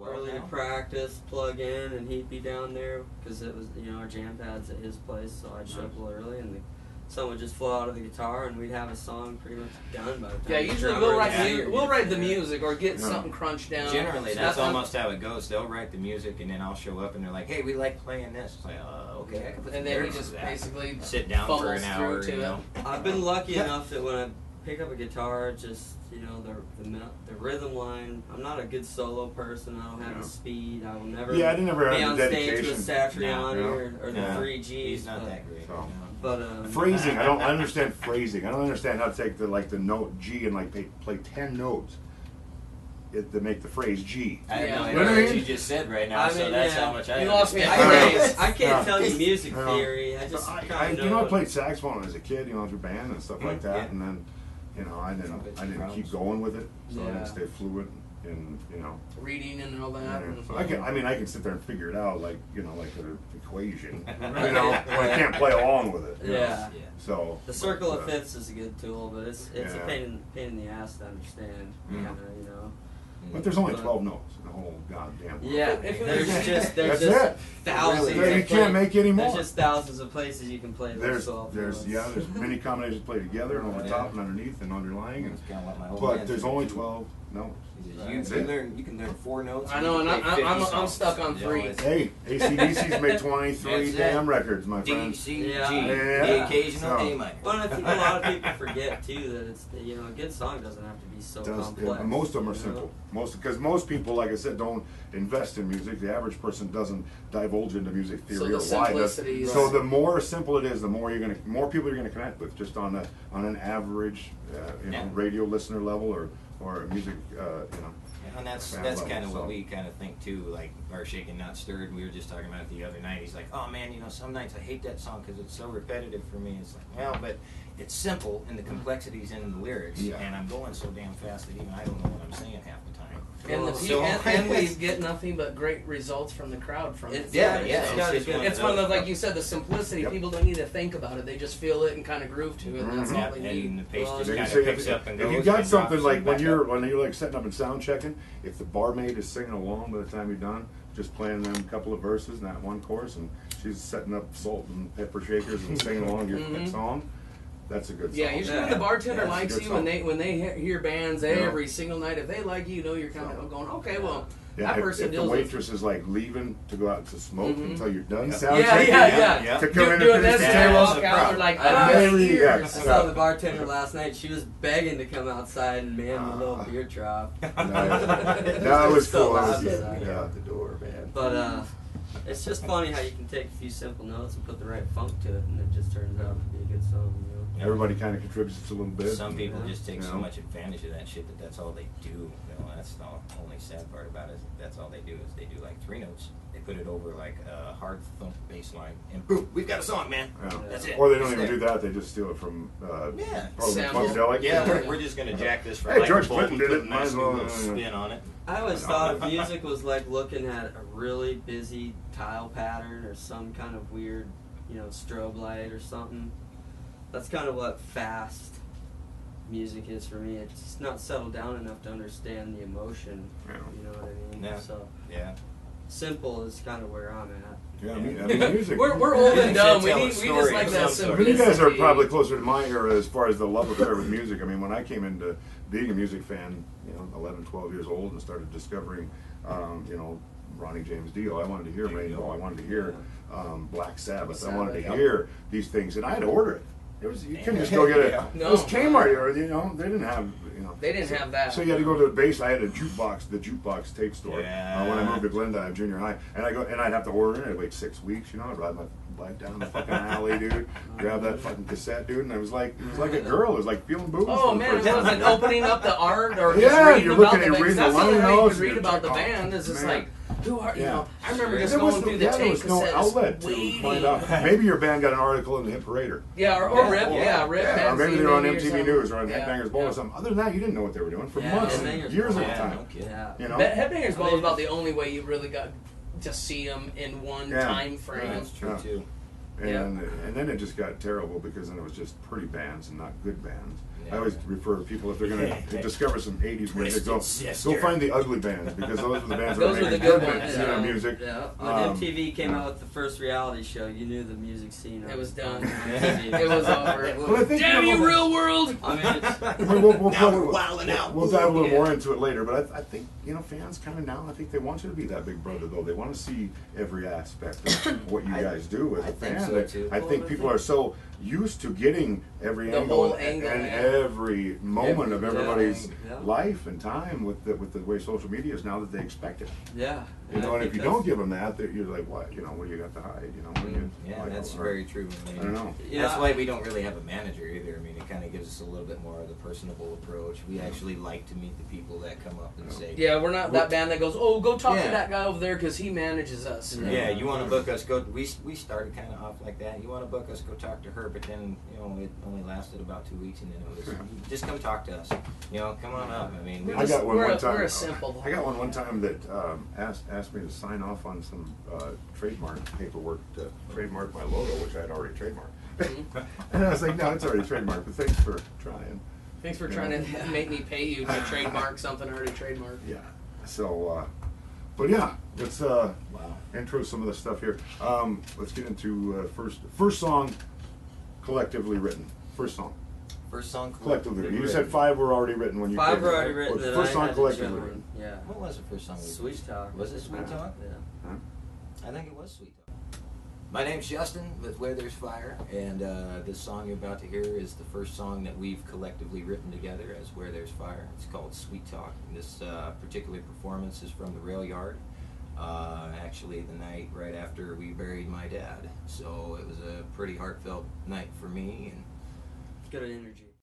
early to practice, plug in, and he'd be down there because it was, you know, our jam pad's at his place, so I'd show up a little early, and someone would just flow out of the guitar, and we'd have a song pretty much done by the time. Yeah, usually we'll write the music or get something crunched down. Generally, that's almost how it goes. They'll write the music, and then I'll show up, and they're like, "Hey, we like playing this." It's like, okay, I can put some and then we lyrics just to that. basically Sit down for an hour. You know, I've been lucky enough that when I pick up a guitar, just, you know, the rhythm line. I'm not a good solo person. I don't have the speed. I will never I never be had on the stage dedication. with Satriani or the 3 Gs. He's not that great. So. But phrasing, I understand phrasing. I don't understand how to take the note G and like play 10 notes to make the phrase G. I have no You know what I idea what mean? you just said right now, I so mean, that's how much I You lost me. I can't tell you music theory. I just I played saxophone as a kid, you know, through band and stuff like that, Yeah. and then, you know, I didn't keep going with it, so I didn't stay fluent in, you know, reading and all that. so I can sit there and figure it out, like, you know, like an equation, you know, but I can't play along with it. You know? So the circle of fifths is a good tool, but it's a pain in the ass to understand. Kind of, you know. But there's only 12 notes in the whole goddamn world. Yeah, there's just thousands. You can't make any more. There's just thousands of places you can play those 12 notes. There's many combinations played together and over top and underneath and underlying, and, but there's only 12 notes. You can learn 4 notes. I know, and I'm stuck on 3. Hey, AC/DC's made 23 damn records, my friend. D, C, G, the occasional A minor. But I think a lot of people forget too that it's, you know, a good song doesn't have to be so complex. Most of them are simple. Because most people, like I said, don't invest in music. The average person doesn't divulge into music theory or why. So the more simple it is, the more people you're gonna connect with, just on an average, radio listener level or music, you know. And that's kind of what we kind of think too, like our Shaken Not Stirred. We were just talking about it the other night. He's like, "Oh man, you know, some nights I hate that song because it's so repetitive for me." It's like, well, but it's simple and the complexities in the lyrics, and I'm going so damn fast that even I don't know what I'm saying half the time. And we get nothing but great results from the crowd from it. It's one of those, like you said, the simplicity. People don't need to think about it; they just feel it and kind of groove to it. And that's all they need. And the pace just kind of picks up and goes. If you got something like when you're like setting up and sound checking, if the barmaid is singing along by the time you're done, just playing them a couple of verses, not one chorus, and she's setting up salt and pepper shakers and singing along your song. That's a good song. Yeah, usually when the bartender likes you, when they hear bands every single night, if they like you, know you're kind of going, okay, well, that person if the deals waitress is like leaving to go out to smoke until you're done sound checking, to come in and finish the table, walk out, like, I saw the bartender last night. She was begging to come outside and man the little beer trough. That was cool. Out the door, man. But it's just funny how you can take a few simple notes and put the right funk to it, and it just turns out to be a good song. You know? Everybody kind of contributes a little bit. Some people just take so much advantage of that shit that's all they do. You know, that's the only sad part about it. Is that's all they do is they do like 3 notes. They put it over like a hard thump bass line, and boom, we've got a song, man. That's it. Or they don't even do that. They just steal it from Funkadelic. Yeah, we're just gonna jack this for George Clinton did it. Nice little spin on it. I always thought music was like looking at a really busy tile pattern or some kind of weird, you know, strobe light or something. That's kind of what fast music is for me. It's just not settled down enough to understand the emotion. You know what I mean? Yeah. So simple is kind of where I'm at. Yeah, I mean music. We're old and dumb. We just like that simplicity. I mean, you guys are probably closer to my era as far as the love affair with music. I mean, when I came into being a music fan, you know, 11, 12 years old, and started discovering, you know, Ronnie James Dio. I wanted to hear Rainbow. I wanted to hear Black Sabbath. I wanted to hear these things, and I had to order it. You couldn't just go get it. It was Kmart, or you know, they didn't have, you know. They didn't have that. So you had to go to the base. I had a jukebox, the jukebox tape store. When I moved to Glendale, junior high, and I'd have to order it. I'd wait 6 weeks, you know. I'd ride my bike down the fucking alley, dude. Grab that fucking cassette, dude, and it was like a girl. It was like feeling boobs. Oh man, it was like opening up the art or you're looking at reading the liner notes. You read about the band. It's just like. Who are you know? I remember just going through the tape. There was no outlet to find out. Maybe your band got an article in the Hit Parader. Or Rip, Rip. Or maybe they were on MTV News or on Headbangers Ball or something. Other than that, you didn't know what they were doing for months and years at a time. You know, Headbangers Ball was about the only way you really got to see them in one time frame. That's true too. And then it just got terrible because then it was just pretty bands and not good bands. I always refer to people, if they're going to discover some 80s music, go Sister. find the ugly bands, because those are the bands Those that were made the good good ones, you know, yeah. music. Yeah. When MTV came out with the first reality show, you knew the music scene. It was done. MTV. It was over. Well, I think Damn you, real world! I mean, it's, we'll Now we're wilding out. We'll dive a little Yeah. more into it later, but I think, you know, fans kind of now, I think they want you to be that big brother, though. They want to see every aspect of what you guys do as a think fan. so, too. I think people are so used to getting every The angle whole and, angle, and yeah. every moment of everybody's yeah. life and time with the way social media is now, that they expect it. yeah. You know, I and if think you don't give them that, you're like, what? You know, what do you got to hide? You know, what do you, Yeah, like, that's or- very true. I mean, I don't know. Yeah. That's why we don't really have a manager either. I mean, it kind of gives us a little bit more of the personable approach. We actually like to meet the people that come up and say, Yeah, we're not that band that goes, oh, go talk to Yeah. that guy over there because he manages us. yeah, you want to book us, go. We started kind of off like that. You want to book us, go talk to her. But then, you know, it only lasted about 2 weeks, and then it was just come talk to us. You know, come on up. I mean, I got one We're one a- time. we're a simple- I got one time that asked me to sign off on some trademark paperwork to trademark my logo, which I had already trademarked. And I was like, no, it's already trademarked, but thanks for trying. Thanks for Yeah. trying to make me pay you to trademark something already trademarked. Yeah. So, but yeah, let's intro some of the stuff here. Let's get into first song collectively written. First song first song collectively written. You said 5 were already written when you 5 came were in, already right? written. What's the That first I song had to collectively join. written? Yeah. What was the first song? Sweet Talk. Was it Sweet Talk? Yeah. Huh? I think it was Sweet Talk. My name's Justin with Where There's Fire, and this song you're about to hear is the first song that we've collectively written together as Where There's Fire. It's called Sweet Talk. And this particular performance is from the rail yard, actually the night right after we buried my dad. So it was a pretty heartfelt night for me. And Good energy.